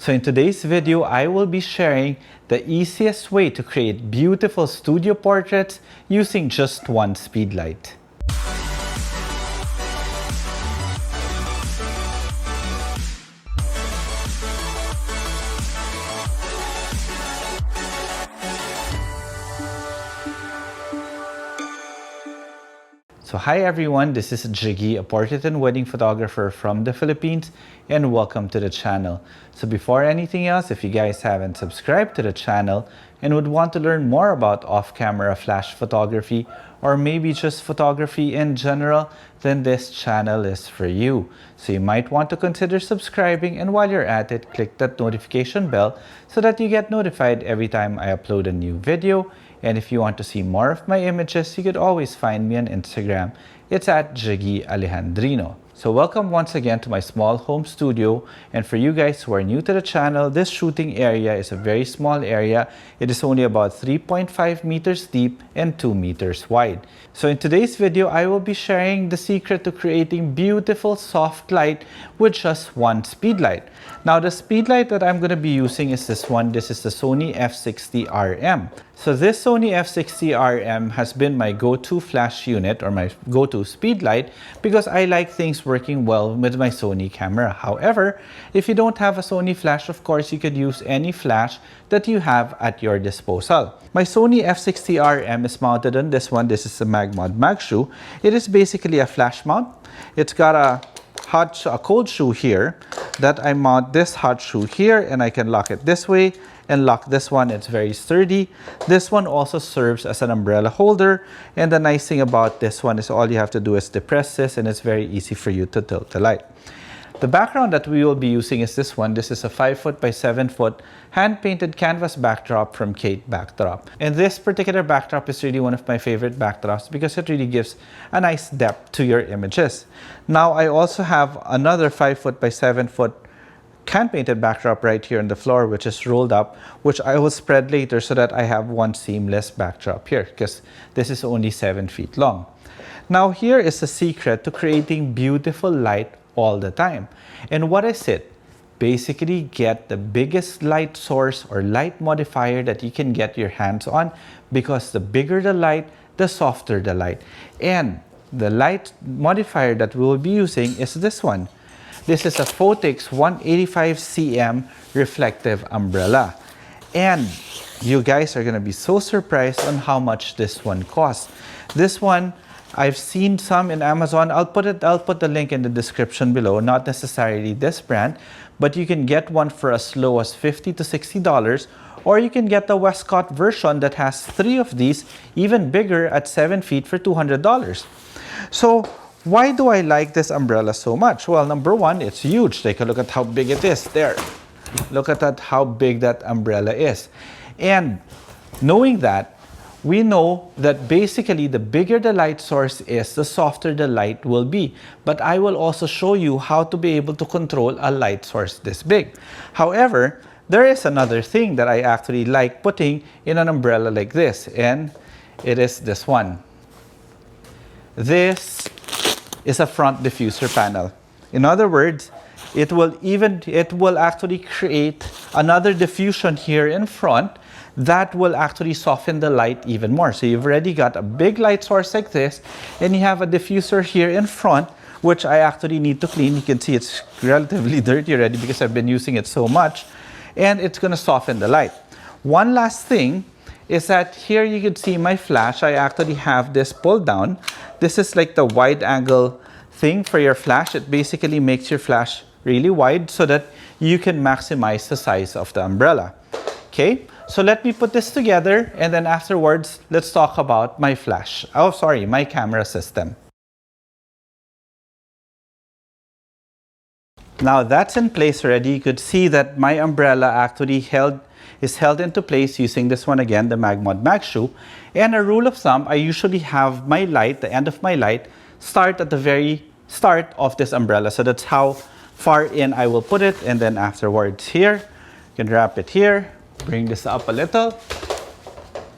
So in today's video, I will be sharing the easiest way to create beautiful studio portraits using just one speedlight. So hi everyone, this is Jiggie, a portrait and wedding photographer from the Philippines, and welcome to the channel. So before anything else, if you guys haven't subscribed to the channel and would want to learn more about off-camera flash photography or maybe just photography in general, then this channel is for you. So you might want to consider subscribing, and while you're at it, click that notification bell so that you get notified every time I upload a new video. And if you want to see more of my images, you could always find me on Instagram. It's at Jiggie Alejandrino. So welcome once again to my small home studio. And for you guys who are new to the channel, this shooting area is a very small area. It is only about 3.5 meters deep and 2 meters wide. So in today's video, I will be sharing the secret to creating beautiful soft light with just one speedlight. Now the speedlight that I'm going to be using is this one. This is the Sony f60RM. So this Sony f60RM has been my go-to flash unit or my go-to speedlight because I like things working well with my Sony camera. However, if you don't have a Sony flash, of course, you could use any flash that you have at your disposal. My Sony f60RM is mounted on this one. This is a mag shoe. It is basically a flash mount. It's got a cold shoe here that I mount this hot shoe here, and I can lock it this way and lock this one. It's very sturdy. This one also serves as an umbrella holder, and the nice thing about this one is all you have to do is depress this, and it's very easy for you to tilt the light. The background that we will be using is this one. This is a 5 foot by 7 foot hand-painted canvas backdrop from Kate Backdrop. And this particular backdrop is really one of my favorite backdrops because it really gives a nice depth to your images. Now, I also have another 5 foot by 7 foot hand-painted backdrop right here on the floor, which is rolled up, which I will spread later so that I have one seamless backdrop here because this is only 7 feet long. Now, here is the secret to creating beautiful light all the time. And what is it? Basically, get the biggest light source or light modifier that you can get your hands on, because the bigger the light, the softer the light. And the light modifier that we will be using is this one. This is a Photix 185 cm reflective umbrella. And you guys are going to be so surprised on how much this one costs. This one, I've seen some in Amazon. I'll put the link in the description below. Not necessarily this brand, but you can get one for as low as $50 to $60, or you can get the Westcott version that has 3 of these, even bigger at 7 feet for $200. So why do I like this umbrella so much? Well, number one, it's huge. Take a look at how big it is. There. Look at that, how big that umbrella is. And knowing that, we know that basically the bigger the light source is, the softer the light will be. But I will also show you how to be able to control a light source this big. However, there is another thing that I actually like putting in an umbrella like this, and it is this one. This is a front diffuser panel. In other words, it will actually create another diffusion here in front that will actually soften the light even more. So you've already got a big light source like this, and you have a diffuser here in front, which I actually need to clean. You can see it's relatively dirty already because I've been using it so much, and it's going to soften the light. One last thing is that here you can see my flash. I actually have this pulled down. This is like the wide angle thing for your flash. It basically makes your flash really wide so that you can maximize the size of the umbrella. Okay, so let me put this together, and then afterwards, let's talk about my flash. Oh, sorry, my camera system. Now that's in place already. You could see that my umbrella actually is held into place using this one again, the mag shoe. And a rule of thumb, I usually have my light, the end of my light, start at the very start of this umbrella. So that's how far in I will put it, and then afterwards here, you can wrap it here. Bring this up a little,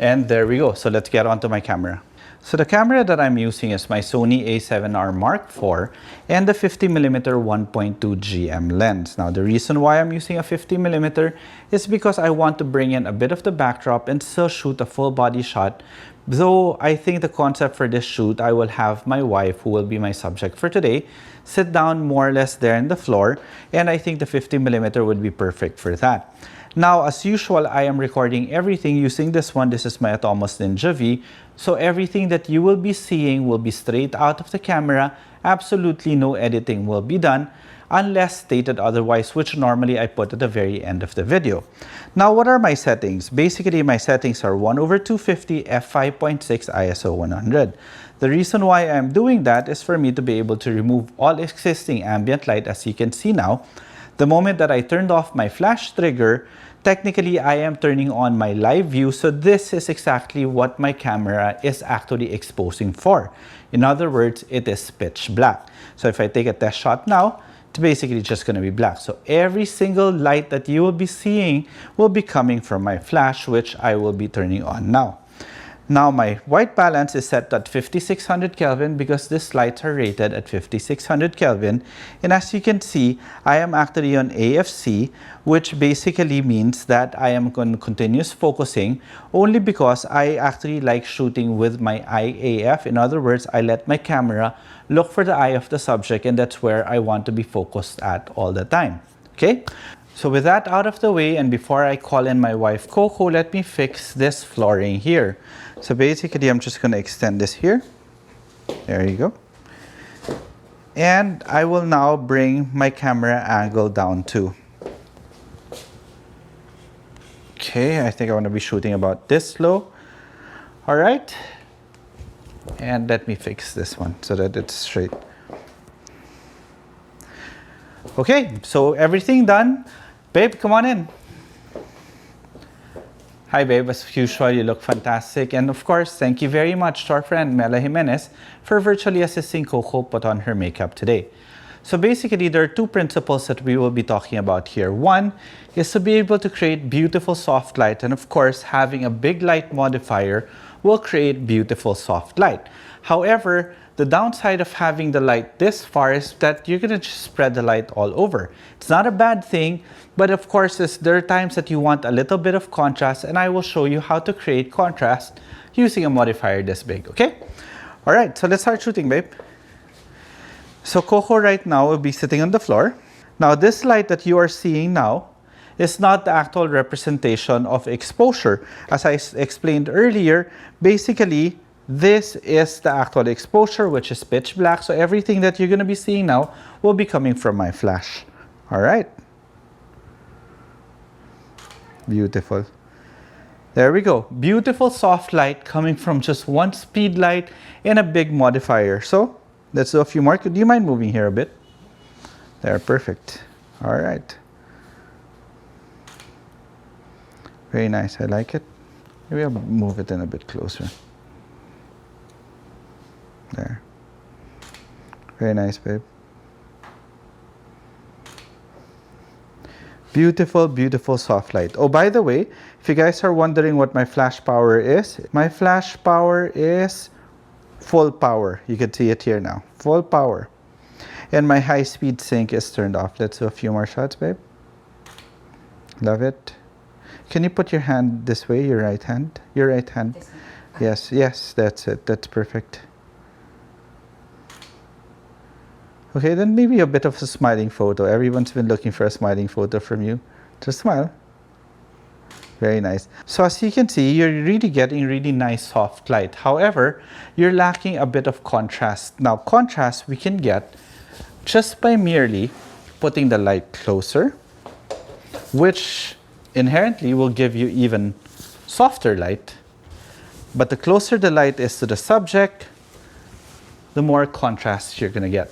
and there we go. So let's get onto my camera. So the camera that I'm using is my Sony a7R Mark IV and the 50mm 1.2 GM lens. Now the reason why I'm using a 50mm is because I want to bring in a bit of the backdrop and still shoot a full body shot. Though I think the concept for this shoot, I will have my wife, who will be my subject for today, sit down more or less there on the floor, and I think the 50mm would be perfect for that. Now, as usual, I am recording everything using this one. This is my Atomos Ninja V. So everything that you will be seeing will be straight out of the camera. Absolutely no editing will be done unless stated otherwise, which normally I put at the very end of the video. Now, what are my settings? Basically, my settings are 1/250 f5.6 ISO 100. The reason why I'm doing that is for me to be able to remove all existing ambient light, as you can see now. The moment that I turned off my flash trigger, technically I am turning on my live view, so this is exactly what my camera is actually exposing for. In other words, it is pitch black. So if I take a test shot now, it's basically just going to be black. So every single light that you will be seeing will be coming from my flash, which I will be turning on now. Now my white balance is set at 5600 Kelvin because these lights are rated at 5600 Kelvin. And as you can see, I am actually on AFC, which basically means that I am on continuous focusing only because I actually like shooting with my eye AF. In other words, I let my camera look for the eye of the subject, and that's where I want to be focused at all the time. Okay? So with that out of the way, and before I call in my wife Coco, let me fix this flooring here. So basically, I'm just going to extend this here. There you go. And I will now bring my camera angle down too. Okay, I think I want to be shooting about this low. All right. And let me fix this one so that it's straight. Okay, so everything done. Babe, come on in. Hi babe, as usual, you look fantastic. And of course, thank you very much to our friend Mela Jimenez for virtually assisting Coco put on her makeup today. So basically, there are two principles that we will be talking about here. One is to be able to create beautiful soft light, and of course, having a big light modifier will create beautiful soft light. However, the downside of having the light this far is that you're going to just spread the light all over. It's not a bad thing, but of course, there are times that you want a little bit of contrast, and I will show you how to create contrast using a modifier this big, okay? All right, so let's start shooting, babe. So Coco right now will be sitting on the floor. Now, this light that you are seeing now is not the actual representation of exposure. As I explained earlier, basically, this is the actual exposure, which is pitch black. So everything that you're going to be seeing now will be coming from my flash. All right. Beautiful. There we go. Beautiful soft light coming from just one speed light and a big modifier. So let's do a few more. Do you mind moving here a bit? There, perfect. All right. Very nice. I like it. Maybe I'll move it in a bit closer. There. Very nice, babe. Beautiful, beautiful soft light. Oh, by the way, if you guys are wondering what my flash power is, my flash power is full power. You can see it here now. Full power. And my high-speed sync is turned off. Let's do a few more shots, babe. Love it. Can you put your hand this way, your right hand? Your right hand. Yes, yes, that's it. That's perfect. Okay, then maybe a bit of a smiling photo. Everyone's been looking for a smiling photo from you. Just smile. Very nice. So as you can see, you're really getting really nice soft light. However, you're lacking a bit of contrast. Now, contrast we can get just by merely putting the light closer, which inherently will give you even softer light. But the closer the light is to the subject, the more contrast you're going to get.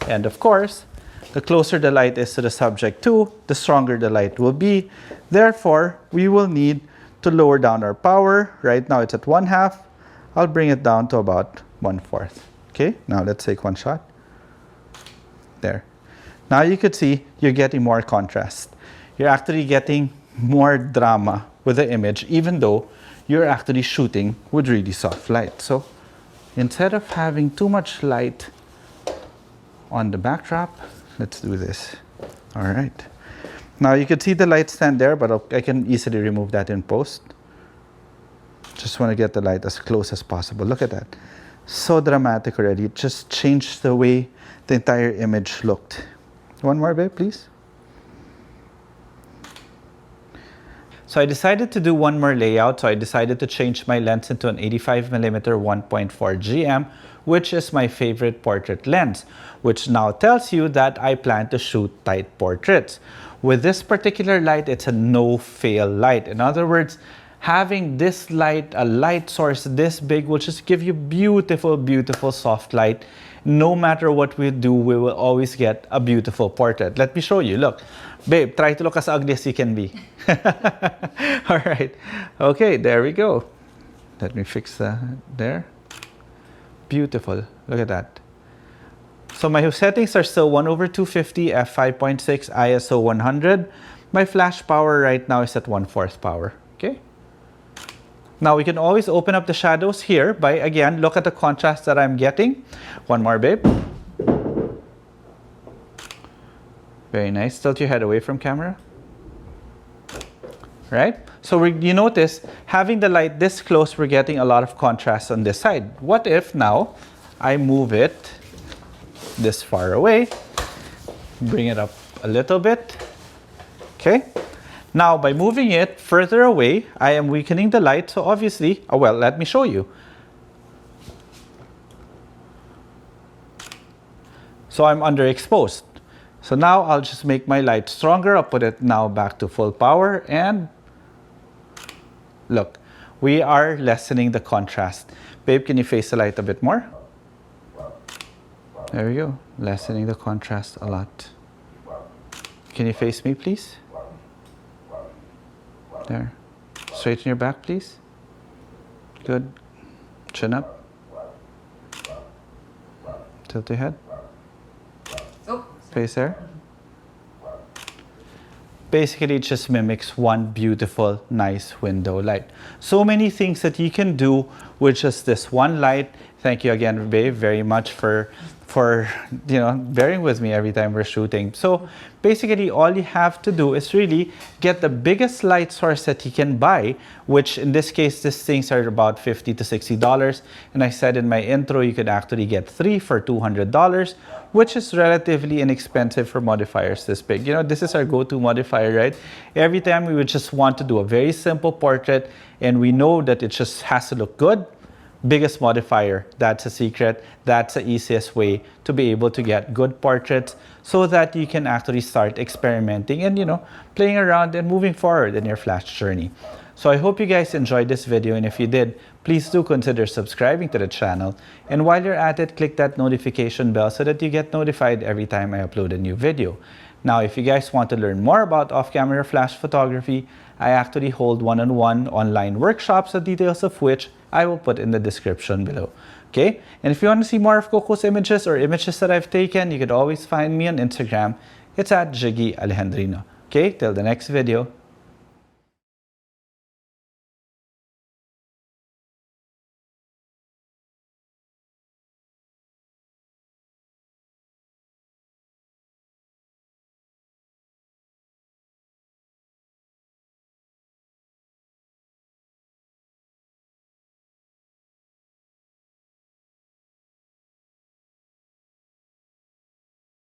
And of course, the closer the light is to the subject too, the stronger the light will be. Therefore, we will need to lower down our power. Right now it's at 1/2. I'll bring it down to about 1/4. Okay, now let's take one shot. There. Now you could see you're getting more contrast. You're actually getting more drama with the image, even though you're actually shooting with really soft light. So instead of having too much light on the backdrop, let's do this. All right. Now you can see the light stand there, but I can easily remove that in post. Just want to get the light as close as possible. Look at that. So dramatic already. It just changed the way the entire image looked. One more, babe, please. So I decided to do one more layout. So I decided to change my lens into an 85mm 1.4 GM, which is my favorite portrait lens, which now tells you that I plan to shoot tight portraits. With this particular light, it's a no-fail light. In other words, having this light, a light source this big, will just give you beautiful, beautiful soft light. No matter what we do, we will always get a beautiful portrait. Let me show you. Look, babe, try to look as ugly as you can be. All right. Okay, there we go. Let me fix there. Beautiful. Look at that. So my settings are still 1/250, f5.6, ISO 100. My flash power right now is at 1/4 power. Okay. Now we can always open up the shadows here by, again, look at the contrast that I'm getting. One more, babe. Very nice. Tilt your head away from camera. Right? So you notice, having the light this close, we're getting a lot of contrast on this side. What if now I move it this far away, bring it up a little bit, okay? Now, by moving it further away, I am weakening the light, so obviously, oh well, let me show you. So I'm underexposed. So now I'll just make my light stronger. I'll put it now back to full power, and look, we are lessening the contrast. Babe, can you face the light a bit more? There we go, lessening the contrast a lot. Can you face me, please? There. Straighten your back, please. Good. Chin up. Tilt your head. Oh. Face there. Basically, it just mimics one beautiful, nice window light. So many things that you can do with just this one light. Thank you again, babe, very much for bearing with me every time we're shooting. So basically, all you have to do is really get the biggest light source that you can buy, which in this case, these things are about $50 to $60. And I said in my intro, you could actually get 3 for $200, which is relatively inexpensive for modifiers this big. You know, this is our go-to modifier, right? Every time we would just want to do a very simple portrait, and we know that it just has to look good. Biggest modifier, that's a secret. That's the easiest way to be able to get good portraits, so that you can actually start experimenting and, you know, playing around and moving forward in your flash journey. So I hope you guys enjoyed this video, and if you did, please do consider subscribing to the channel. And while you're at it, click that notification bell so that you get notified every time I upload a new video. Now, if you guys want to learn more about off-camera flash photography, I actually hold one-on-one online workshops, the details of which I will put in the description below. Okay? And if you want to see more of Coco's images or images that I've taken, you could always find me on Instagram. It's at Jiggie Alejandrino. Okay? Till the next video.